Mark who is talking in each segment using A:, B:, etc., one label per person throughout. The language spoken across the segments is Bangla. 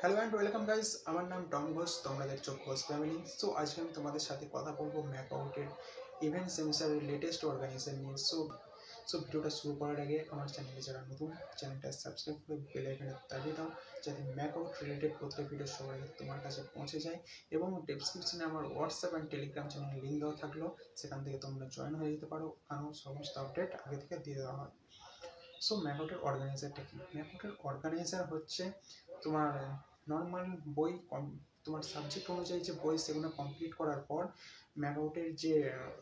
A: হ্যালো অ্যান্ড ওয়েলকাম গাইস, আমার নাম টম ঘোষ, তোমরা দেখছো ঘোষ ফ্যামিলি। সো আজকে আমি তোমাদের সাথে কথা বলবো ম্যাকআউটের ইভেন্ট সেমিস্টারের লেটেস্ট অর্গানাইজেশন নিয়ে। সো ভিডিওটা শুরু করার আগে আমার চ্যানেলে যারা নতুন, চ্যানেলটা সাবস্ক্রাইব করে বেল আইকনে দাবিয়ে দাও, যাতে ম্যাকআউট রিলেটেড প্রত্যেক ভিডিও সবার আগে তোমার কাছে পৌঁছে যায়। এবং ডেসক্রিপশনে আমার হোয়াটসঅ্যাপ অ্যান্ড টেলিগ্রাম চ্যানেলের লিঙ্ক দেওয়া থাকলো, সেখান থেকে তোমরা জয়েন হয়ে যেতে পারো, কারণ সমস্ত আপডেট আগে থেকে দিয়ে দেওয়া হয়। সো ম্যাকআউটের অর্গানাইজারটা কি? ম্যাকআউটের অর্গানাইজার হচ্ছে তোমার নর্মাল বই, তোমার সাবজেক্ট অনুযায়ী যে বই সেগুলো কমপ্লিট করার পর ম্যাকআউটের যে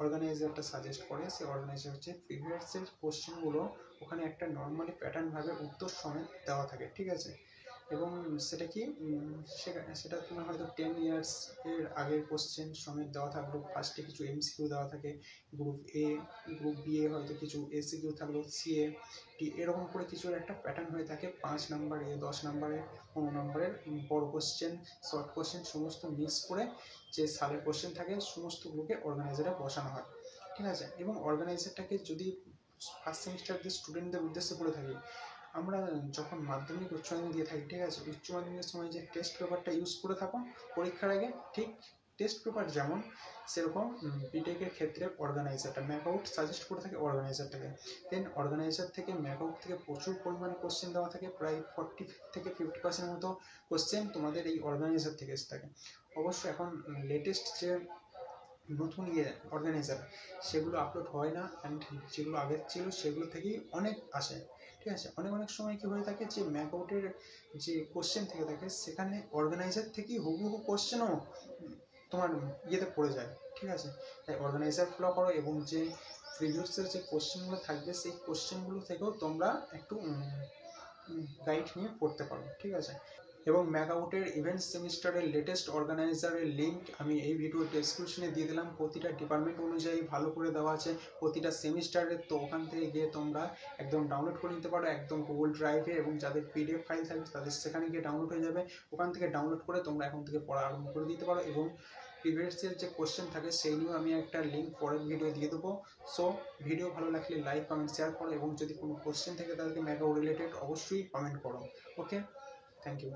A: অর্গানাইজারটা সাজেস্ট করে, সেই অর্গানাইজার হচ্ছে প্রিভিয়াসের কোশ্চেনগুলো ওখানে একটা নর্মালি প্যাটার্নভাবে উত্তর সমেত দেওয়া থাকে, ঠিক আছে? এবং সেটা কি সেটা তোমার হয়তো 10 ইয়ার্স এর আগের কোশ্চেন সমেত দেওয়া থাকলো। ফার্স্টে কিছু এমসিকিউ দেওয়া থাকে, group A group B A হয়তো কিছু এসিকিউ থাকলো, সিএ ডি এরকম করে কিছু একটা প্যাটার্ন হয়ে থাকে। 5 নম্বরে, 10 নম্বরে, 15 নম্বরের বড় কোশ্চেন, শর্ট কোশ্চেন সমস্ত মিক্স করে যে সালের কোশ্চেন থাকে সমস্তগুলোকে অর্গানাইজারে বসানো হয়, ঠিক আছে? এবং অর্গানাইজারটাকে যদি ফার্স্ট সেমিস্টারদের স্টুডেন্টদের উদ্দেশ্যে করে থাকি, আমরা যখন মাধ্যমিক উচ্চ মাধ্যমিক দিয়ে থাকি, ঠিক আছে, উচ্চ মাধ্যমিকের সময় যে টেস্ট পেপারটা ইউজ করে থাকো পরীক্ষার আগে, ঠিক টেস্ট পেপার যেমন সেরকম বিটেকের ক্ষেত্রে অর্গানাইজারটা ম্যাকআউট সাজেস্ট করে থাকে অর্গানাইজারটাকে। দেন অর্গানাইজার থেকে ম্যাকআউট থেকে প্রচুর পরিমাণে কোশ্চেন দেওয়া থাকে, প্রায় 40 থেকে 50% মতো কোশ্চেন তোমাদের এই অর্গানাইজার থেকে এসে থাকে। অবশ্য এখন লেটেস্ট যে নতুন অর্গানাইজার সেগুলো আপলোড হয় না, অ্যান্ড যেগুলো আগের ছিল সেগুলো থেকেই অনেক আসে, ঠিক আছে? অনেক সময় কি হয়ে থাকে যে ম্যাকআউটের যে কোশ্চেন থেকে থাকে সেখানে অর্গানাইজার থেকেই হুবহু কোশ্চেনও তোমার ইয়েতে পড়ে যায়, ঠিক আছে? তাই অর্গানাইজার ফলো করো, এবং যে প্রিভিয়াসের যে কোশ্চেনগুলো থাকবে সেই কোশ্চেনগুলো থেকেও তোমরা একটু গাইড নিয়ে পড়তে পারো, ঠিক আছে? এবং ম্যাকআউটের ইভেন্ট সেমিস্টারের লেটেস্ট অর্গানাইজারের লিঙ্ক আমি এই ভিডিও ডেসক্রিপশনে দিয়ে দিলাম। প্রতিটা ডিপার্টমেন্ট অনুযায়ী ভালো করে দেওয়া আছে, প্রতিটা সেমিস্টারের। তো ওখান থেকে গিয়ে তোমরা একদম ডাউনলোড করে নিতে পারো, একদম গুগল ড্রাইভে, এবং যাদের পিডিএফ ফাইল থাকবে তাদের সেখানে গিয়ে ডাউনলোড হয়ে যাবে। ওখান থেকে ডাউনলোড করে তোমরা এখন থেকে পড়া আরম্ভ করে দিতে পারো। এবং প্রিভিয়াসের যে কোশ্চেন থাকে সেই নিয়েও আমি একটা লিঙ্ক পরের ভিডিও দিয়ে দেবো। সো ভিডিও ভালো লাগলে লাইক, কমেন্ট, শেয়ার করো, এবং যদি কোনো কোশ্চেন থাকে তাদেরকে ম্যাকআউট রিলেটেড অবশ্যই কমেন্ট করো। ওকে, থ্যাংক ইউ।